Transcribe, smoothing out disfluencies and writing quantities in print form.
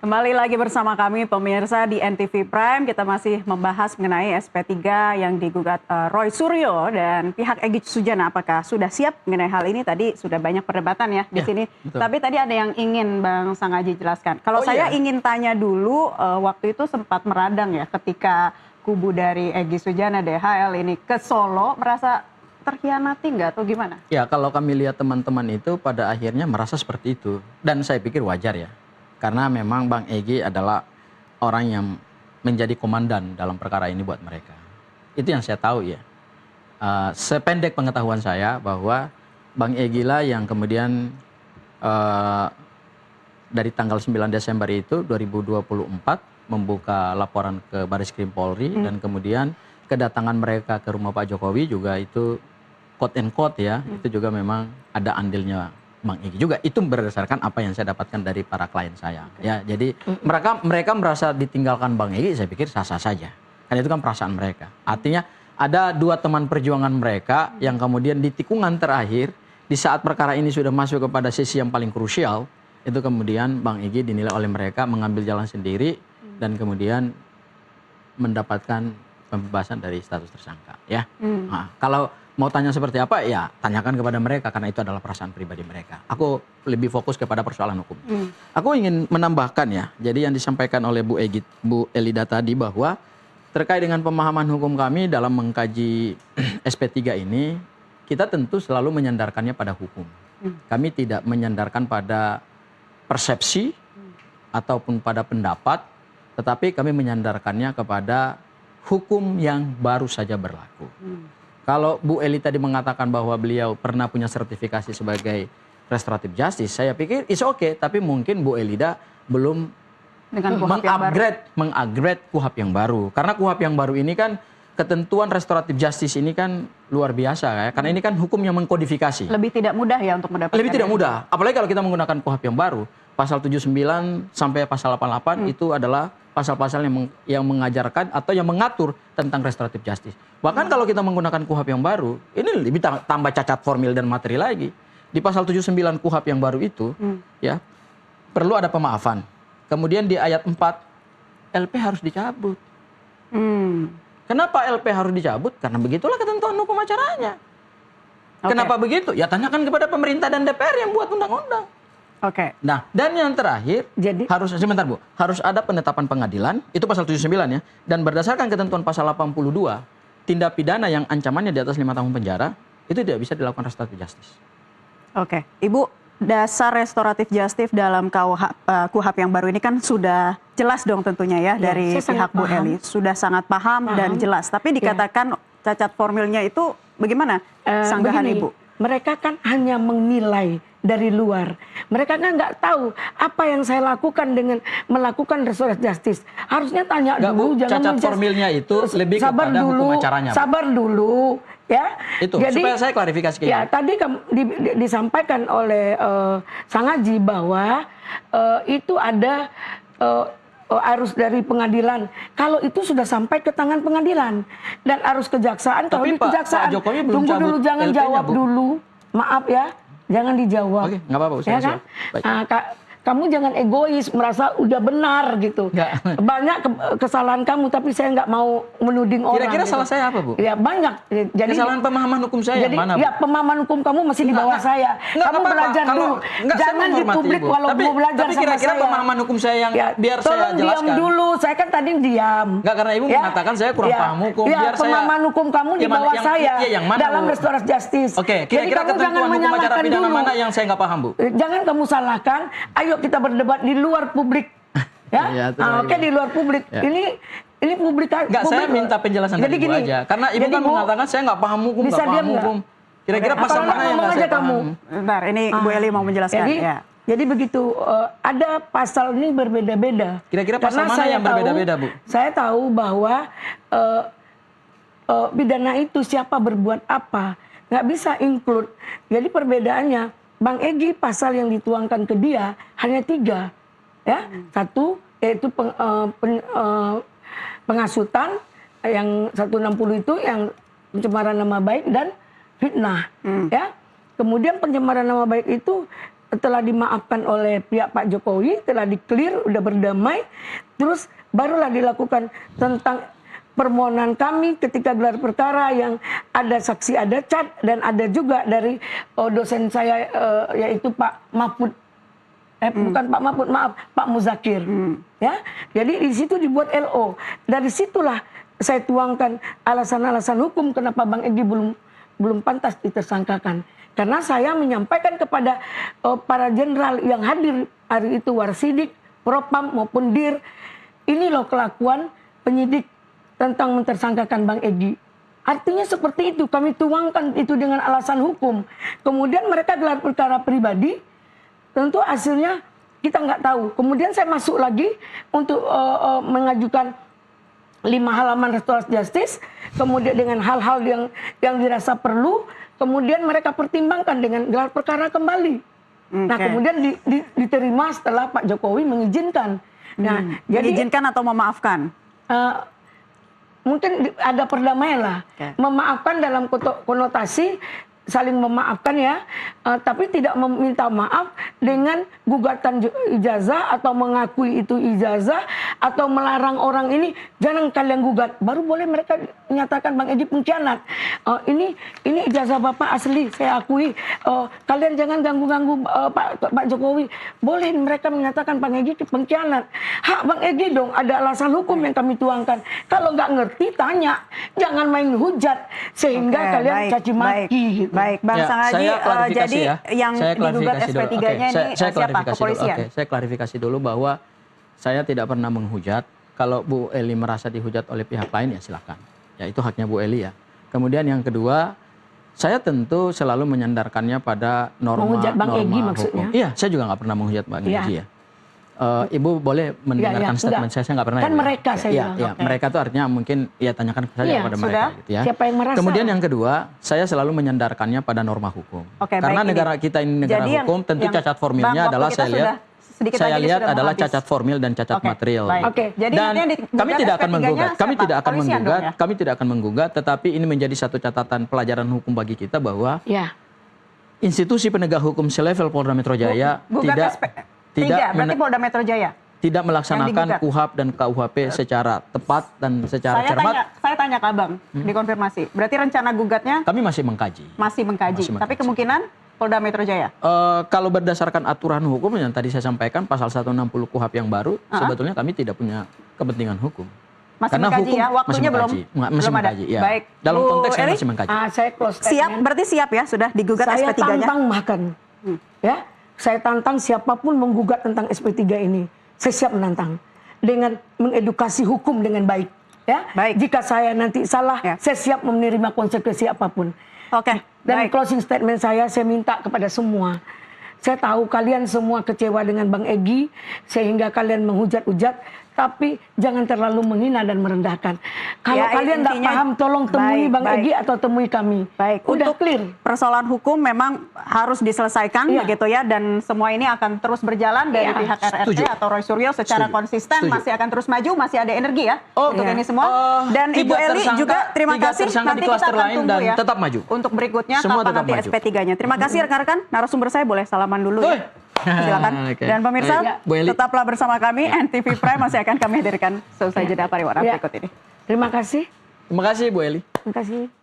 Kembali lagi bersama kami pemirsa di NTV Prime. Kita masih membahas mengenai SP3 yang digugat Roy Suryo dan pihak Egy Sujana. Apakah sudah siap mengenai hal ini? Tadi sudah banyak perdebatan ya di sini. Betul. Tapi tadi ada yang ingin Bang Sangaji jelaskan. Kalau saya ingin tanya dulu, waktu itu sempat meradang ya ketika kubu dari Egy Sujana DHL ini ke Solo, merasa terkhianati nggak atau gimana? ya, kalau kami lihat teman-teman itu pada akhirnya merasa seperti itu. Dan saya pikir wajar ya. Karena memang Bang Egy adalah orang yang menjadi komandan dalam perkara ini buat mereka. Itu yang saya tahu ya. Sependek pengetahuan saya bahwa Bang Egy lah yang kemudian dari tanggal 9 Desember itu 2024 membuka laporan ke Baris Krim Polri dan kemudian kedatangan mereka ke rumah Pak Jokowi juga itu quote and quote ya, itu juga memang ada andilnya Bang Egy juga. Itu berdasarkan apa yang saya dapatkan dari para klien saya. Ya, jadi mereka merasa ditinggalkan Bang Egy, saya pikir sah-sah saja. Karena itu kan perasaan mereka. Artinya ada dua teman perjuangan mereka yang kemudian di tikungan terakhir di saat perkara ini sudah masuk kepada sisi yang paling krusial, itu kemudian Bang Egy dinilai oleh mereka mengambil jalan sendiri dan kemudian mendapatkan pembebasan dari status tersangka. Ya, nah, kalau mau tanya seperti apa, ya tanyakan kepada mereka karena itu adalah perasaan pribadi mereka. Aku lebih fokus kepada persoalan hukum. Aku ingin menambahkan ya, jadi yang disampaikan oleh Bu Elida tadi bahwa terkait dengan pemahaman hukum kami dalam mengkaji SP3 ini, kita tentu selalu menyandarkannya pada hukum. Kami tidak menyandarkan pada persepsi ataupun pada pendapat, tetapi kami menyandarkannya kepada hukum yang baru saja berlaku. Kalau Bu Eli tadi mengatakan bahwa beliau pernah punya sertifikasi sebagai restoratif justice, saya pikir is okay, tapi mungkin Bu Elida belum mengupgrade KUHP yang baru. Karena KUHP yang baru ini kan ketentuan restoratif justice ini kan luar biasa ya, karena ini kan hukum yang mengkodifikasi. Lebih tidak mudah ya untuk mendapatkan. Lebih tidak mudah, apalagi kalau kita menggunakan KUHP yang baru. Pasal 79 sampai pasal 88 itu adalah pasal-pasal yang mengajarkan atau yang mengatur tentang restoratif justice. Bahkan kalau kita menggunakan KUHP yang baru, ini lebih tambah cacat formil dan materi lagi. Di pasal 79 KUHP yang baru itu, ya perlu ada pemaafan. Kemudian di ayat 4, LP harus dicabut. Kenapa LP harus dicabut? Karena begitulah ketentuan hukum acaranya. Kenapa begitu? Ya tanyakan kepada pemerintah dan DPR yang buat undang-undang. Nah, dan yang terakhir, harus sebentar Bu, harus ada penetapan pengadilan, itu pasal 79 ya, dan berdasarkan ketentuan pasal 82, tindak pidana yang ancamannya di atas 5 tahun penjara, itu tidak bisa dilakukan restoratif justice. Ibu, dasar restoratif justice dalam KUHP yang baru ini kan sudah jelas dong tentunya ya, dari pihak Bu Eli, sudah sangat paham dan jelas, tapi dikatakan cacat formilnya itu bagaimana sanggahan Ibu? Mereka kan hanya menilai dari luar. Mereka kan nggak tahu apa yang saya lakukan dengan melakukan restoratif justice. Harusnya tanya dulu, jangan cacat formilnya itu lebih kepada hukum acaranya. Sabar dulu, ya. Itu jadi, supaya saya klarifikasi ke ya, tadi disampaikan oleh Sangaji bahwa itu ada arus dari pengadilan. Kalau itu sudah sampai ke tangan pengadilan dan arus kejaksaan, kalau di kejaksaan tunggu dulu, jangan jawab dulu. Maaf ya. Jangan dijawab. Oke, nggak apa-apa. Ya kan? Kamu jangan egois, merasa udah benar gitu. Banyak kesalahan kamu, tapi saya nggak mau menuding orang. Kira-kira gitu. Salah saya apa, Bu? Ya banyak. Jadi kesalahan pemahaman hukum saya yang mana, Bu? Ya pemahaman hukum kamu masih di bawah saya. Kamu belajar dulu. Jangan di publik walau mau belajar sama saya. Tapi kira-kira pemahaman hukum saya yang biar saya jelaskan. Tolong diam dulu. Saya kan tadi diam. Nggak, karena Ibu mengatakan saya kurang paham hukum. Ya, pemahaman hukum kamu di bawah saya. Dalam restoratif justice. Oke, kira-kira ketentuan hukum acara pidana mana yang saya nggak paham, Bu? Jangan kamu salahkan. Ayo kita berdebat di luar publik, ya. Oke, di luar publik. Ya. Ini publik. Nggak, saya minta penjelasan dari Ibu aja. Karena Ibu kan mengatakan saya nggak paham hukum, nggak paham hukum. Kira-kira pasal mana yang nggak saya paham? Bentar, ini Bu Eli mau menjelaskan. Jadi begitu, ada pasal ini berbeda-beda. Kira-kira pasal mana yang berbeda-beda, Bu? Saya tahu bahwa pidana itu siapa berbuat apa, nggak bisa include. Jadi perbedaannya, Bang Egy pasal yang dituangkan ke dia hanya 3, ya. 1 yaitu penghasutan, yang 160 itu yang pencemaran nama baik dan fitnah, ya. Kemudian pencemaran nama baik itu telah dimaafkan oleh pihak Pak Jokowi, telah di-clear, udah berdamai, terus barulah dilakukan tentang permohonan kami ketika gelar perkara yang ada saksi, ada cat, dan ada juga dari dosen saya yaitu Pak Mahfud, bukan Pak Mahfud, maaf, Pak Muzakir. Ya, jadi di situ dibuat LO. Dari situlah saya tuangkan alasan-alasan hukum kenapa Bang Egy belum pantas ditersangkakan. Karena saya menyampaikan kepada para jenderal yang hadir hari itu, Warsidik, Propam maupun Dir, ini loh kelakuan penyidik tentang mentersangkakan Bang Egy. Artinya seperti itu, kami tuangkan itu dengan alasan hukum. Kemudian mereka gelar perkara pribadi, tentu hasilnya kita nggak tahu. Kemudian saya masuk lagi untuk mengajukan 5 halaman restoratif justice, kemudian dengan hal-hal yang dirasa perlu, kemudian mereka pertimbangkan dengan gelar perkara kembali. Nah, kemudian diterima setelah Pak Jokowi mengizinkan. Nah, jadi mengizinkan atau memaafkan? Mungkin ada perdamaian lah. Memaafkan dalam konotasi saling memaafkan ya, tapi tidak meminta maaf dengan gugatan ijazah atau mengakui itu ijazah atau melarang orang ini jangan kalian gugat. Baru boleh mereka menyatakan Bang Egy pengkhianat. Ini ijazah Bapak asli, saya akui. Kalian jangan ganggu-ganggu Pak Jokowi. Boleh mereka menyatakan Bang Egy pengkhianat. Hak Bang Egy dong, ada alasan hukum yang kami tuangkan. Kalau nggak ngerti tanya, jangan main hujat sehingga kalian caci maki. Gitu. Baik, Bang Sangaji, jadi yang digugat SP3-nya ini siapa? Kepolisian? Saya klarifikasi dulu bahwa saya tidak pernah menghujat. Kalau Bu Eli merasa dihujat oleh pihak lain ya silakan. Ya itu haknya Bu Eli ya. Kemudian yang kedua, saya tentu selalu menyandarkannya pada norma hukum. Iya, saya juga nggak pernah menghujat Bang Egy ya. Ibu boleh mendengarkan statement saya nggak pernah. Kan mereka saya bilang. Mereka itu artinya mungkin ya tanyakan saja kepada mereka. Gitu ya. Siapa yang merasa? Kemudian yang kedua, saya selalu menyandarkannya pada norma hukum. Karena negara kita ini negara hukum, tentu cacat formilnya adalah saya lihat adalah cacat formil dan cacat material. Jadi dan kami tidak akan menggugat, kami tidak akan menggugat, tetapi ini menjadi satu catatan pelajaran hukum bagi kita bahwa institusi penegak hukum selevel Polda Metro Jaya berarti Polda Metro Jaya tidak melaksanakan KUHP dan KUHP secara tepat dan secara cermat. Saya tanya ke Abang, dikonfirmasi. Berarti rencana gugatnya? Kami masih mengkaji. Tapi kemungkinan Polda Metro Jaya? Kalau berdasarkan aturan hukum yang tadi saya sampaikan, pasal 160 KUHP yang baru, sebetulnya kami tidak punya kepentingan hukum. Masih mengkaji ya? Waktunya belum ada? Ya. Baik. Dalam konteks saya masih mengkaji. Saya close statement. Siap, berarti siap ya? Sudah digugat SP3-nya? Saya tantang bahkan. Ya. Saya tantang siapapun menggugat tentang SP3 ini. Saya siap menantang. Dengan mengedukasi hukum dengan baik. Ya. Baik. Jika saya nanti salah, saya siap menerima konsekuensi apapun. Dan closing statement saya minta kepada semua. Saya tahu kalian semua kecewa dengan Bang Egy, sehingga kalian menghujat-hujat. Tapi jangan terlalu menghina dan merendahkan. Kalau kalian tidak paham, tolong temui Bang Egy atau temui kami. Udah clear. Persoalan hukum memang harus diselesaikan begitu ya, dan semua ini akan terus berjalan dari pihak RRT atau Roy Suryo secara konsisten masih akan terus maju, masih ada energi ya untuk ini semua. Dan Ibu Eli juga terima kasih. Nanti kita akan tunggu ya tetap maju untuk berikutnya kapan nanti SP3-nya. Terima kasih rekan-rekan. Narasumber saya boleh salaman dulu ya. Silakan. Dan pemirsa, tetaplah bersama kami. NTV Prime masih akan kami hadirkan selesai jeda pariwara berikut ini. Terima kasih. Terima kasih Bu Eli. Terima kasih.